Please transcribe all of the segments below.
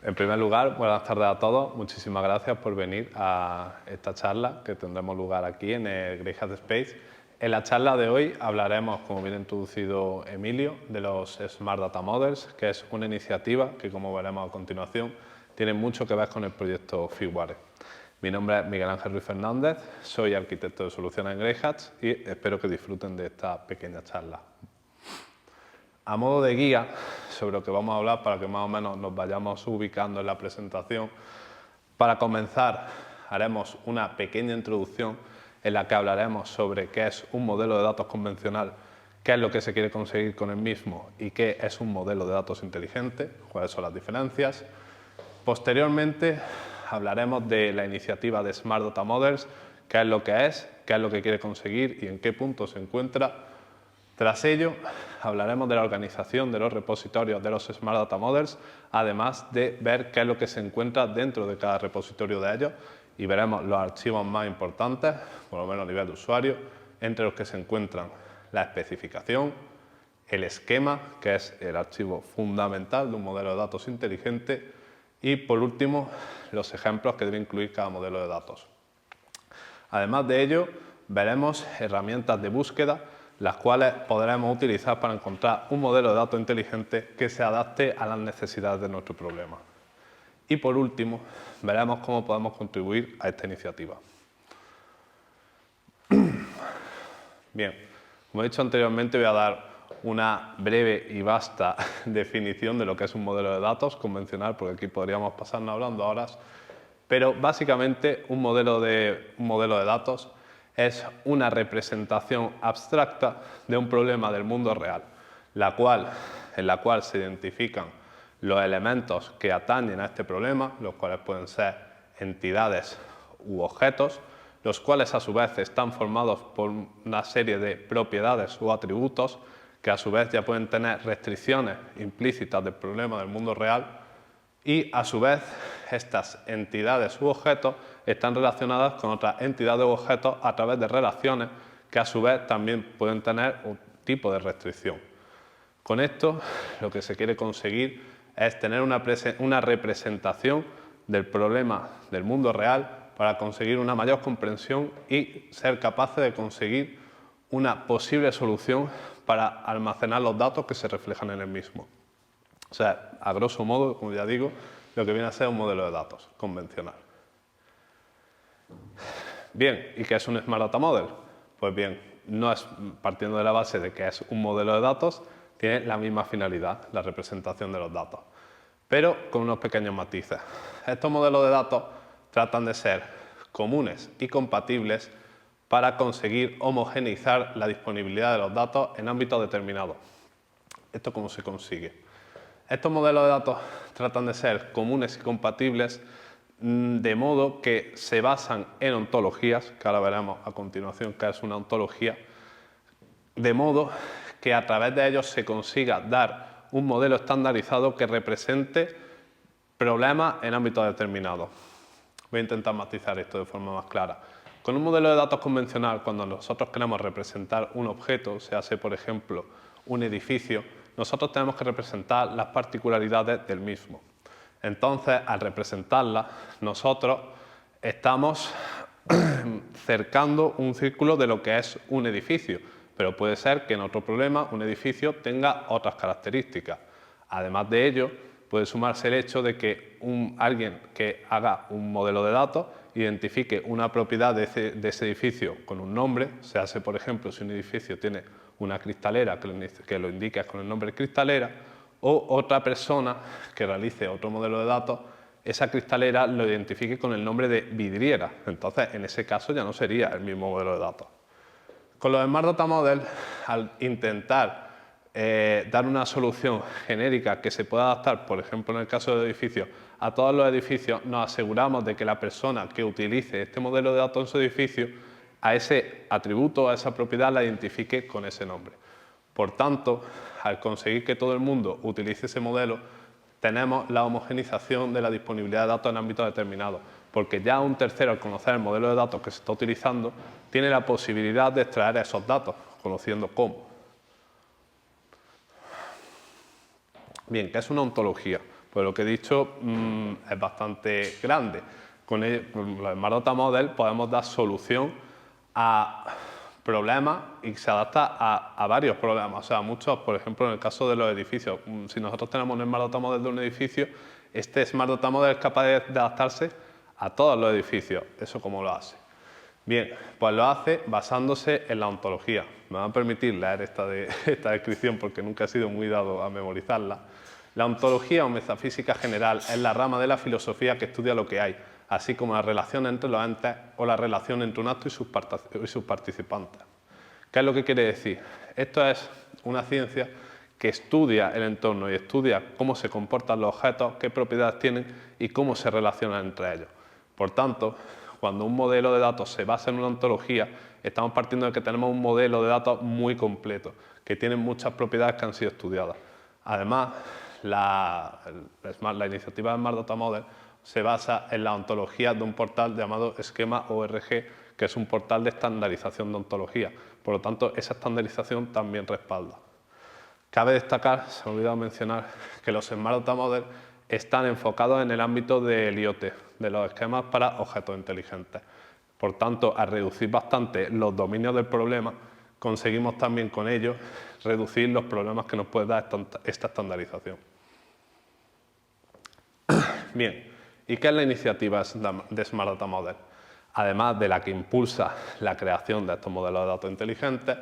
En primer lugar, buenas tardes a todos. Muchísimas gracias por venir a esta charla que tendremos lugar aquí en el Grey Hat Space. En la charla de hoy hablaremos, como bien ha introducido Emilio, de los Smart Data Models, que es una iniciativa que, como veremos a continuación, tiene mucho que ver con el proyecto Figuare. Mi nombre es Miguel Ángel Ruiz Fernández, soy arquitecto de soluciones en Grey Hat y espero que disfruten de esta pequeña charla. A modo de guía sobre lo que vamos a hablar, para que más o menos nos vayamos ubicando en la presentación, para comenzar haremos una pequeña introducción en la que hablaremos sobre qué es un modelo de datos convencional, qué es lo que se quiere conseguir con el mismo y qué es un modelo de datos inteligente, cuáles son las diferencias. Posteriormente hablaremos de la iniciativa de Smart Data Models, qué es lo que quiere conseguir y en qué punto se encuentra. Tras ello, hablaremos de la organización de los repositorios de los Smart Data Models, además de ver qué es lo que se encuentra dentro de cada repositorio de ellos y veremos los archivos más importantes, por lo menos a nivel de usuario, entre los que se encuentran la especificación, el esquema, que es el archivo fundamental de un modelo de datos inteligente, y por último, los ejemplos que debe incluir cada modelo de datos. Además de ello, veremos herramientas de búsqueda, las cuales podremos utilizar para encontrar un modelo de datos inteligente que se adapte a las necesidades de nuestro problema. Y por último, veremos cómo podemos contribuir a esta iniciativa. Bien, como he dicho anteriormente, voy a dar una breve y vasta definición de lo que es un modelo de datos convencional, porque aquí podríamos pasarnos hablando horas, pero básicamente un modelo de datos es una representación abstracta de un problema del mundo real, en la cual se identifican los elementos que atañen a este problema, los cuales pueden ser entidades u objetos, los cuales a su vez están formados por una serie de propiedades o atributos que a su vez ya pueden tener restricciones implícitas del problema del mundo real, y a su vez estas entidades u objetos están relacionadas con otras entidades u objetos a través de relaciones que a su vez también pueden tener un tipo de restricción. Con esto lo que se quiere conseguir es tener una representación del problema del mundo real para conseguir una mayor comprensión y ser capaces de conseguir una posible solución para almacenar los datos que se reflejan en el mismo. O sea, a grosso modo, como ya digo, lo que viene a ser un modelo de datos convencional. Bien, ¿y qué es un Smart Data Model? Pues bien, no es partiendo de la base de que es un modelo de datos, tiene la misma finalidad, la representación de los datos, pero con unos pequeños matices. Estos modelos de datos tratan de ser comunes y compatibles para conseguir homogeneizar la disponibilidad de los datos en ámbitos determinados. ¿Esto cómo se consigue? Estos modelos de datos tratan de ser comunes y compatibles de modo que se basan en ontologías, que ahora veremos a continuación qué es una ontología, de modo que a través de ellos se consiga dar un modelo estandarizado que represente problemas en ámbitos determinados. Voy a intentar matizar esto de forma más clara. Con un modelo de datos convencional, cuando nosotros queremos representar un objeto, se hace, por ejemplo, un edificio, nosotros tenemos que representar las particularidades del mismo. Entonces, al representarlas, nosotros estamos cercando un círculo de lo que es un edificio, pero puede ser que en otro problema un edificio tenga otras características. Además de ello, puede sumarse el hecho de que alguien que haga un modelo de datos identifique una propiedad de ese edificio con un nombre, se hace, por ejemplo, si un edificio tiene una cristalera que lo indique con el nombre cristalera, o otra persona que realice otro modelo de datos, esa cristalera lo identifique con el nombre de vidriera. Entonces, en ese caso ya no sería el mismo modelo de datos. Con los Smart Data Models, al intentar dar una solución genérica que se pueda adaptar, por ejemplo, en el caso de edificios, a todos los edificios, nos aseguramos de que la persona que utilice este modelo de datos en su edificio, a ese atributo, a esa propiedad, la identifique con ese nombre. Por tanto, al conseguir que todo el mundo utilice ese modelo, tenemos la homogeneización de la disponibilidad de datos en ámbitos determinados, porque ya un tercero, al conocer el modelo de datos que se está utilizando, tiene la posibilidad de extraer esos datos, conociendo cómo. Bien, ¿qué es una ontología? Pues lo que he dicho es bastante grande. Con los Smart Data Model podemos dar solución a problemas y se adapta a varios problemas, o sea, muchos, por ejemplo, en el caso de los edificios. Si nosotros tenemos un Smart Data Model de un edificio, este Smart Data Model es capaz de adaptarse a todos los edificios. ¿Eso cómo lo hace? Bien, pues lo hace basándose en la ontología. Me van a permitir leer esta descripción porque nunca he sido muy dado a memorizarla. La ontología o metafísica general es la rama de la filosofía que estudia lo que hay, así como la relación entre los entes o la relación entre un acto y sus participantes. ¿Qué es lo que quiere decir? Esto es una ciencia que estudia el entorno y estudia cómo se comportan los objetos, qué propiedades tienen y cómo se relacionan entre ellos. Por tanto, cuando un modelo de datos se basa en una ontología, estamos partiendo de que tenemos un modelo de datos muy completo, que tiene muchas propiedades que han sido estudiadas. Además, la iniciativa de Smart Data Model se basa en la ontología de un portal llamado Schema.org, que es un portal de estandarización de ontología. Por lo tanto, esa estandarización también respalda. Cabe destacar, se me ha olvidado mencionar, que los Smart Data Model están enfocados en el ámbito del IoT, de los esquemas para objetos inteligentes. Por tanto, al reducir bastante los dominios del problema, conseguimos también con ello reducir los problemas que nos puede dar esta estandarización. Bien, ¿y qué es la iniciativa de Smart Data Model? Además de la que impulsa la creación de estos modelos de datos inteligentes,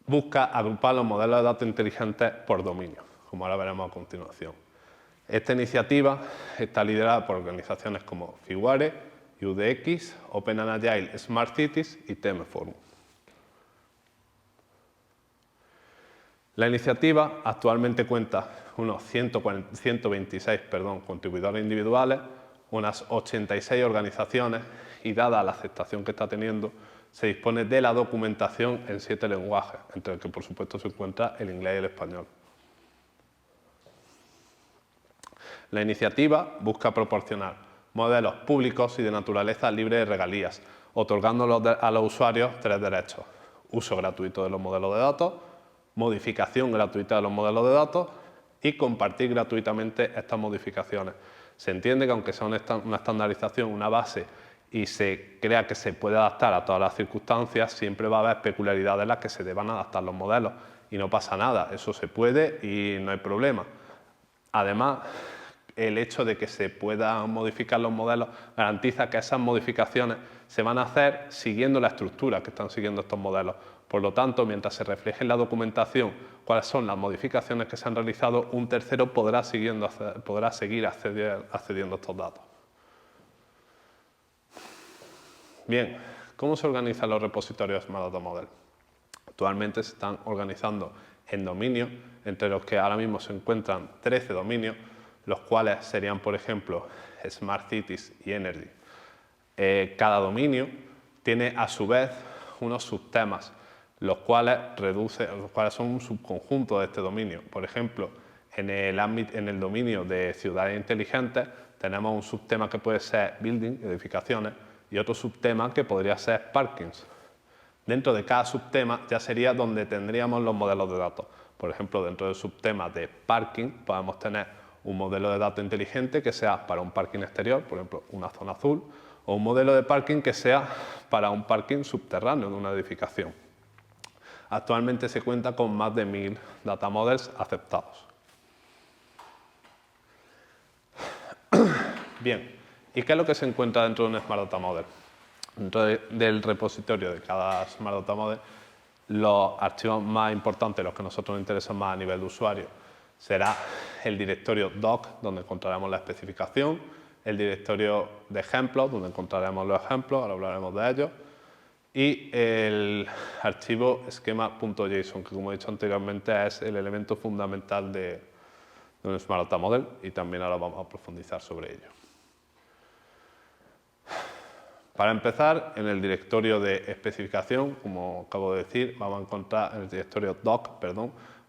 busca agrupar los modelos de datos inteligentes por dominio, como ahora veremos a continuación. Esta iniciativa está liderada por organizaciones como Figuare, UDX, Open and Agile Smart Cities y TM Forum. La iniciativa actualmente cuenta unos 126 contribuidores individuales, unas 86 organizaciones y dada la aceptación que está teniendo, se dispone de la documentación en 7 lenguajes, entre los que por supuesto se encuentra el inglés y el español. La iniciativa busca proporcionar modelos públicos y de naturaleza libre de regalías, otorgándolos a los usuarios 3 derechos: uso gratuito de los modelos de datos, modificación gratuita de los modelos de datos y compartir gratuitamente estas modificaciones. Se entiende que aunque sea una estandarización, una base, y se crea que se puede adaptar a todas las circunstancias, siempre va a haber peculiaridades en las que se deban adaptar los modelos y no pasa nada, eso se puede y no hay problema. Además, el hecho de que se puedan modificar los modelos garantiza que esas modificaciones se van a hacer siguiendo la estructura que están siguiendo estos modelos. Por lo tanto, mientras se refleje en la documentación cuáles son las modificaciones que se han realizado, un tercero podrá seguir accediendo a estos datos. Bien, ¿cómo se organizan los repositorios Smart Data Model? Actualmente se están organizando en dominios, entre los que ahora mismo se encuentran 13 dominios, los cuales serían, por ejemplo, Smart Cities y Energy. Cada dominio tiene a su vez unos subtemas, los cuales son un subconjunto de este dominio. Por ejemplo, en el dominio de ciudades inteligentes tenemos un subtema que puede ser building, edificaciones, y otro subtema que podría ser parkings. Dentro de cada subtema ya sería donde tendríamos los modelos de datos. Por ejemplo, dentro del subtema de parking podemos tener un modelo de datos inteligente que sea para un parking exterior, por ejemplo, una zona azul, o un modelo de parking que sea para un parking subterráneo de una edificación. Actualmente se cuenta con más de 1000 data models aceptados. Bien, ¿y qué es lo que se encuentra dentro de un Smart Data Model? Dentro del repositorio de cada Smart Data Model, los archivos más importantes, los que a nosotros nos interesan más a nivel de usuario, será el directorio doc, donde encontraremos la especificación, el directorio de ejemplos, donde encontraremos los ejemplos, ahora hablaremos de ellos, y el archivo schema.json, que como he dicho anteriormente es el elemento fundamental de un Smart Data Model, y también ahora vamos a profundizar sobre ello. Para empezar, en el directorio de especificación, como acabo de decir, vamos a encontrar en el directorio doc,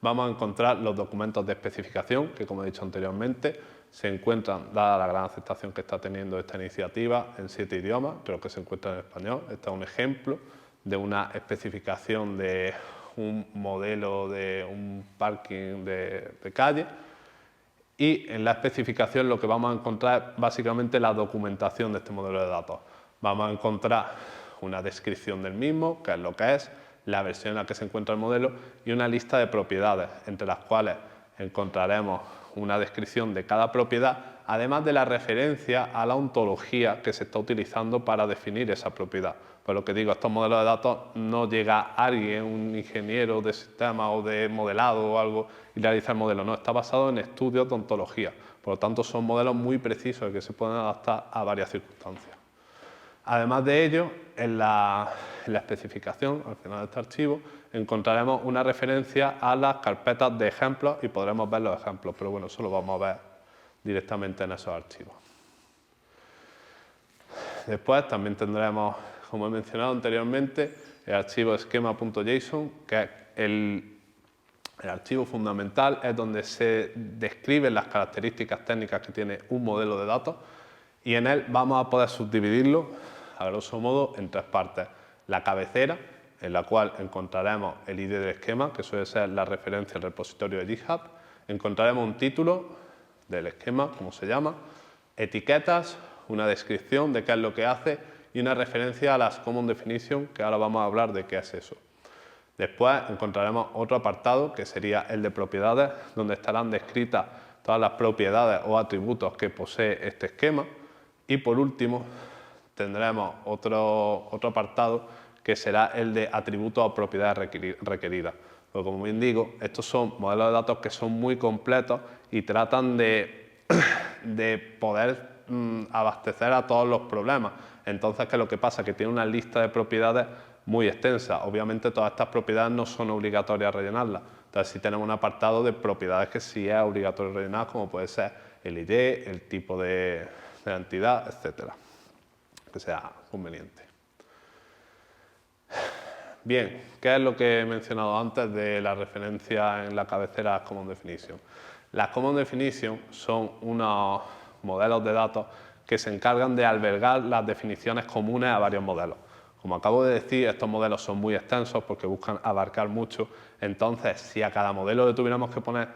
vamos a encontrar los documentos de especificación, que como he dicho anteriormente, se encuentran, dada la gran aceptación que está teniendo esta iniciativa, en 7 idiomas, pero que se encuentran en español. Este es un ejemplo de una especificación de un modelo de un parking de calle. Y en la especificación lo que vamos a encontrar es básicamente la documentación de este modelo de datos. Vamos a encontrar una descripción del mismo, qué es lo que es, la versión en la que se encuentra el modelo y una lista de propiedades, entre las cuales encontraremos una descripción de cada propiedad, además de la referencia a la ontología que se está utilizando para definir esa propiedad. Por lo que digo, estos modelos de datos no llega alguien, un ingeniero de sistema o de modelado o algo, y realiza el modelo. No, está basado en estudios de ontología. Por lo tanto, son modelos muy precisos que se pueden adaptar a varias circunstancias. Además de ello, en la especificación, al final de este archivo, encontraremos una referencia a las carpetas de ejemplos y podremos ver los ejemplos, pero bueno, eso lo vamos a ver directamente en esos archivos. Después también tendremos, como he mencionado anteriormente, el archivo schema.json, que es el archivo fundamental, es donde se describen las características técnicas que tiene un modelo de datos y en él vamos a poder subdividirlo, a grosso modo, en tres partes. La cabecera, en la cual encontraremos el ID del esquema, que suele ser la referencia al repositorio de GitHub. Encontraremos un título del esquema, como se llama, etiquetas, una descripción de qué es lo que hace y una referencia a las Common Definition, que ahora vamos a hablar de qué es eso. Después encontraremos otro apartado, que sería el de propiedades, donde estarán descritas todas las propiedades o atributos que posee este esquema. Y por último, tendremos otro apartado, que será el de atributos o propiedades requeridas. Porque, como bien digo, estos son modelos de datos que son muy completos y tratan de poder abastecer a todos los problemas. Entonces, ¿qué es lo que pasa? Que tiene una lista de propiedades muy extensa. Obviamente, todas estas propiedades no son obligatorias rellenarlas. Entonces, sí tenemos un apartado de propiedades que sí es obligatorio rellenar, como puede ser el ID, el tipo de la entidad, etcétera, que sea conveniente. Bien, ¿qué es lo que he mencionado antes de la referencia en la cabecera a las Common Definition? Las Common Definition son unos modelos de datos que se encargan de albergar las definiciones comunes a varios modelos. Como acabo de decir, estos modelos son muy extensos porque buscan abarcar mucho. Entonces, si a cada modelo le tuviéramos que poner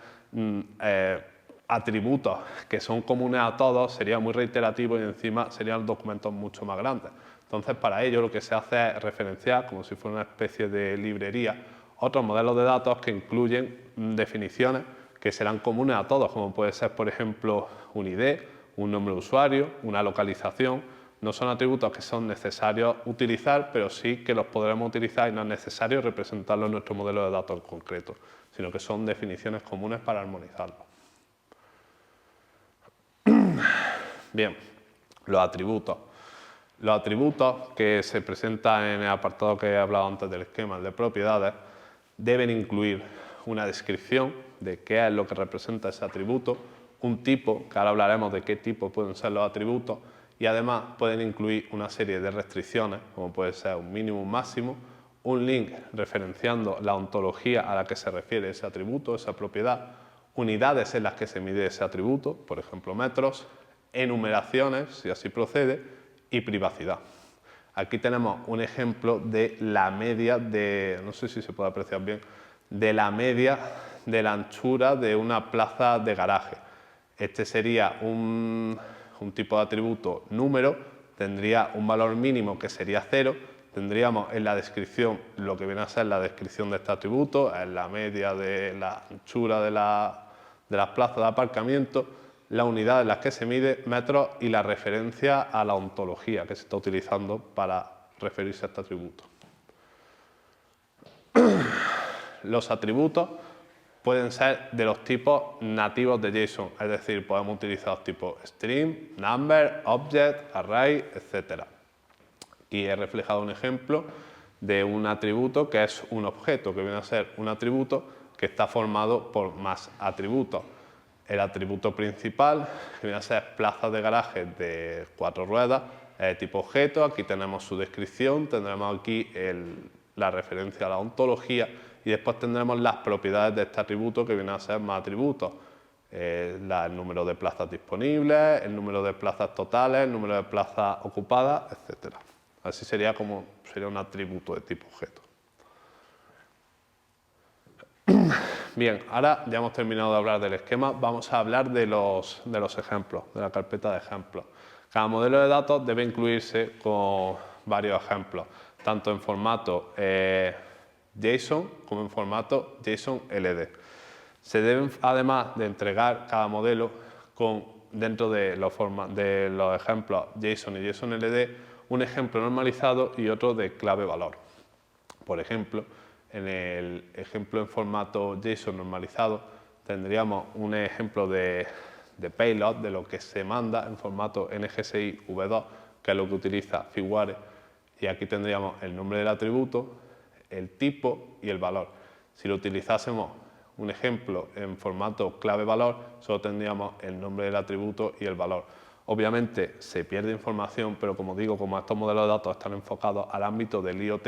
atributos que son comunes a todos, sería muy reiterativo y encima serían documentos mucho más grandes. Entonces, para ello lo que se hace es referenciar, como si fuera una especie de librería, otros modelos de datos que incluyen definiciones que serán comunes a todos, como puede ser, por ejemplo, un ID, un nombre de usuario, una localización. No son atributos que son necesarios utilizar, pero sí que los podremos utilizar y no es necesario representarlos en nuestro modelo de datos en concreto, sino que son definiciones comunes para armonizarlos. Bien, los atributos. Los atributos que se presentan en el apartado que he hablado antes del esquema, el de propiedades, deben incluir una descripción de qué es lo que representa ese atributo, un tipo, que ahora hablaremos de qué tipo pueden ser los atributos, y además pueden incluir una serie de restricciones, como puede ser un mínimo, un máximo, un link referenciando la ontología a la que se refiere ese atributo, esa propiedad, unidades en las que se mide ese atributo, por ejemplo metros, enumeraciones, si así procede, y privacidad. Aquí tenemos un ejemplo de la media de, no sé si se puede apreciar bien, de la media de la anchura de una plaza de garaje. Este sería un tipo de atributo número, tendría un valor mínimo que sería 0, tendríamos en la descripción lo que viene a ser la descripción de este atributo, es la media de la anchura de las plazas de aparcamiento, la unidad en las que se mide, metros, y la referencia a la ontología que se está utilizando para referirse a este atributo. Los atributos pueden ser de los tipos nativos de JSON, es decir, podemos utilizar los tipos string, number, object, array, etc. Aquí he reflejado un ejemplo de un atributo que es un objeto, que viene a ser un atributo que está formado por más atributos. El atributo principal, que viene a ser plaza de garaje de 4 ruedas, es de tipo objeto. Aquí tenemos su descripción, tendremos aquí la referencia a la ontología y después tendremos las propiedades de este atributo, que vienen a ser más atributos. El número de plazas disponibles, el número de plazas totales, el número de plazas ocupadas, etc. Así sería un atributo de tipo objeto. Bien, ahora ya hemos terminado de hablar del esquema, vamos a hablar de los ejemplos, de la carpeta de ejemplos. Cada modelo de datos debe incluirse con varios ejemplos, tanto en formato JSON como en formato JSON-LD. Se deben, además de entregar cada modelo dentro de los ejemplos JSON y JSON-LD, un ejemplo normalizado y otro de clave valor. Por ejemplo, en el ejemplo en formato JSON normalizado tendríamos un ejemplo de payload, de lo que se manda en formato NGSI V2, que es lo que utiliza Figuare, y aquí tendríamos el nombre del atributo, el tipo y el valor. Si lo utilizásemos un ejemplo en formato clave valor, solo tendríamos el nombre del atributo y el valor. Obviamente se pierde información, pero como digo, como estos modelos de datos están enfocados al ámbito del IoT,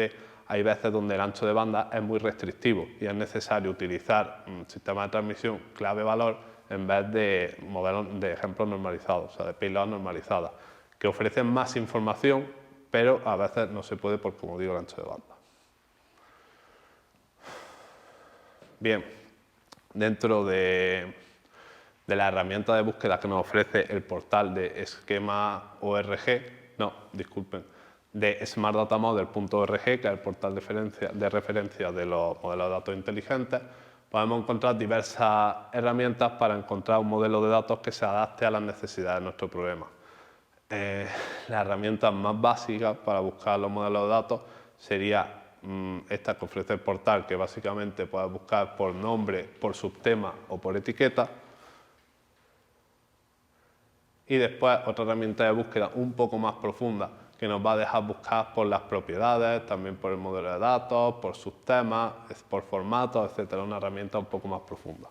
hay veces donde el ancho de banda es muy restrictivo y es necesario utilizar un sistema de transmisión clave-valor en vez de modelos de ejemplos normalizados, o sea, de payload normalizadas, que ofrecen más información, pero a veces no se puede por, como digo, el ancho de banda. Bien, dentro de la herramienta de búsqueda que nos ofrece el portal de de smartdatamodel.org, que es el portal de referencia de los modelos de datos inteligentes, podemos encontrar diversas herramientas para encontrar un modelo de datos que se adapte a las necesidades de nuestro problema. Las herramientas más básicas para buscar los modelos de datos sería esta que ofrece el portal, que básicamente puedes buscar por nombre, por subtema o por etiqueta. Y después otra herramienta de búsqueda un poco más profunda que nos va a dejar buscar por las propiedades, también por el modelo de datos, por subtemas, por formatos, etcétera. Una herramienta un poco más profunda.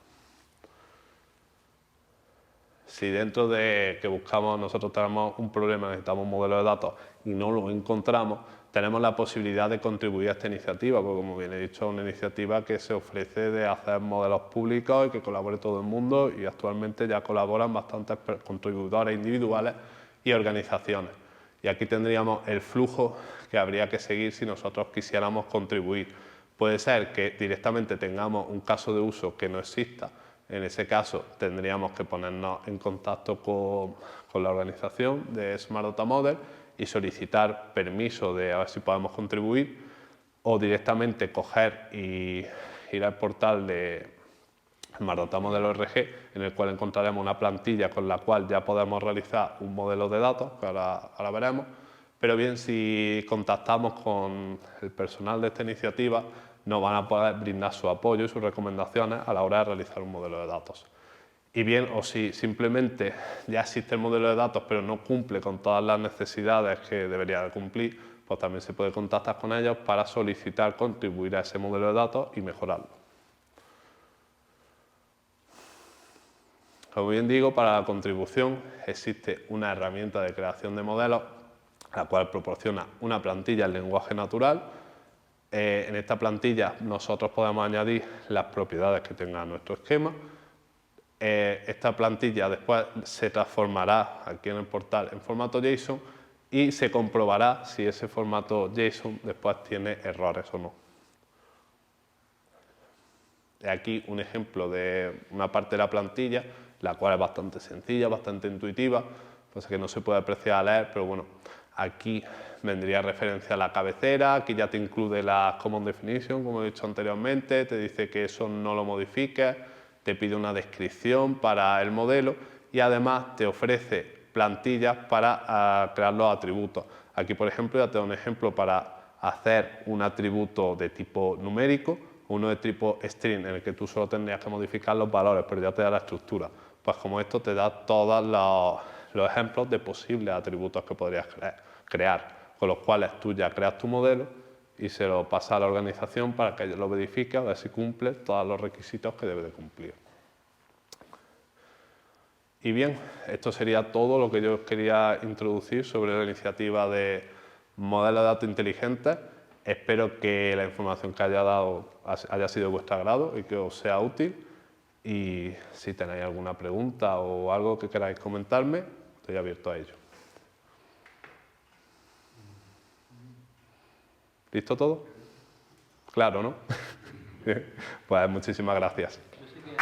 Si dentro de que buscamos, nosotros tenemos un problema, necesitamos un modelo de datos y no lo encontramos, tenemos la posibilidad de contribuir a esta iniciativa, porque como bien he dicho, es una iniciativa que se ofrece de hacer modelos públicos y que colabore todo el mundo, y actualmente ya colaboran bastantes contribuidores individuales y organizaciones. Y aquí tendríamos el flujo que habría que seguir si nosotros quisiéramos contribuir. Puede ser que directamente tengamos un caso de uso que no exista. En ese caso tendríamos que ponernos en contacto con la organización de Smart Data Model y solicitar permiso de a ver si podemos contribuir, o directamente coger y ir al portal de Smart Data Model ORG, en el cual encontraremos una plantilla con la cual ya podemos realizar un modelo de datos, que ahora veremos. Pero bien, si contactamos con el personal de esta iniciativa, nos van a poder brindar su apoyo y sus recomendaciones a la hora de realizar un modelo de datos. Y bien, o si simplemente ya existe el modelo de datos pero no cumple con todas las necesidades que debería de cumplir, pues también se puede contactar con ellos para solicitar contribuir a ese modelo de datos y mejorarlo. Como bien digo, para la contribución existe una herramienta de creación de modelos, la cual proporciona una plantilla en lenguaje natural. En esta plantilla nosotros podemos añadir las propiedades que tenga nuestro esquema. Esta plantilla después se transformará aquí en el portal en formato JSON y se comprobará si ese formato JSON después tiene errores o no. Aquí un ejemplo de una parte de la plantilla, la cual es bastante sencilla, bastante intuitiva, pues que no se puede apreciar a leer, pero bueno, aquí vendría referencia a la cabecera, aquí ya te incluye la Common Definition, como he dicho anteriormente, te dice que eso no lo modifiques, te pide una descripción para el modelo y además te ofrece plantillas para crear los atributos. Aquí, por ejemplo, ya te doy un ejemplo para hacer un atributo de tipo numérico, uno de tipo string, en el que tú solo tendrías que modificar los valores, pero ya te da la estructura. Pues como esto te da todos los ejemplos de posibles atributos que podrías crear, con los cuales tú ya creas tu modelo y se lo pasas a la organización para que ellos lo verifiquen, a ver si cumple todos los requisitos que debe de cumplir. Y bien, esto sería todo lo que yo quería introducir sobre la iniciativa de modelos de datos inteligentes. Espero que la información que haya dado haya sido de vuestro agrado y que os sea útil. Y si tenéis alguna pregunta o algo que queráis comentarme, estoy abierto a ello. ¿Listo todo? Claro, ¿no? Pues muchísimas gracias. Yo sé que